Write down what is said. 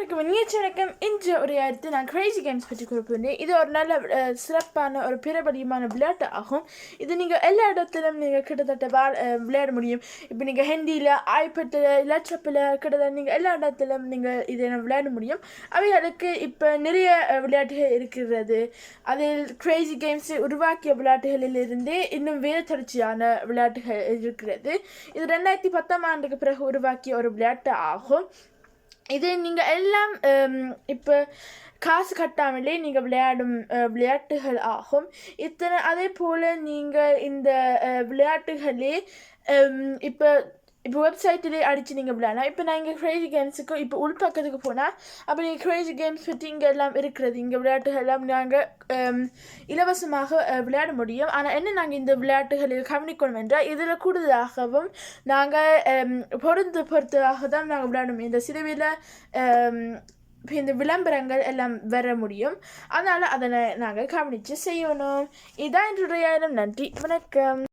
அனைவருக்கும் வணக்கம். இன்று ஒரு இடத்து நான் கிரேசி கேம்ஸ் பற்றி குறிப்பிட்டேன். இது ஒரு நல்ல சிறப்பான ஒரு பிரபலியமான விளையாட்டு ஆகும். இது நீங்கள் எல்லா இடத்திலும் நீங்கள் கிட்டத்தட்ட விளையாட முடியும். இப்போ நீங்கள் ஹிந்தியில், ஐபேட்டில், லேப்டாப்பில் கிட்டத்தட்ட நீங்கள் எல்லா இடத்திலும் நீங்கள் இதை விளையாட முடியும். அவைகளுக்கு இப்போ நிறைய விளையாட்டுகள் இருக்கிறது. அதில் கிரேசி கேம்ஸை உருவாக்கிய விளையாட்டுகளிலிருந்தே இன்னும் வேறு தொடர்ச்சியான விளையாட்டுகள் இருக்கிறது. இது 2010ஆம் ஆண்டுக்கு பிறகு உருவாக்கிய ஒரு விளையாட்டு ஆகும். இது நீங்கள் எல்லாம் இப்போ காசு கட்டாமலே நீங்கள் விளையாடும் விளையாட்டுகள் ஆகும். அதே போல் நீங்கள் இந்த விளையாட்டுகளே இப்போ வெப்சைட்டிலே அடித்து நீங்கள் விளையாடலாம். இப்போ நான் இங்கே கிரேசி கேம்ஸுக்கு இப்போ உள்பக்கத்துக்கு போனால் அப்போ நீங்கள் கிரேசி கேம்ஸ் பற்றி இங்கே எல்லாம் இருக்கிறது. இங்கே விளையாட்டுகள் எல்லாம் நாங்கள் இலவசமாக விளையாட முடியும். ஆனால் என்ன நாங்கள் இந்த விளையாட்டுகளில் கவனிக்கணும் என்றால் இதில் கூடுதலாகவும் நாங்கள் பொறுத்ததாக தான் நாங்கள் விளையாடணும். இந்த சிறுவில் இந்த விளம்பரங்கள் எல்லாம் வர முடியும். அதனால் அதனை நாங்கள் கவனித்து செய்யணும். இதான் என்னுடைய நன்றி, வணக்கம்.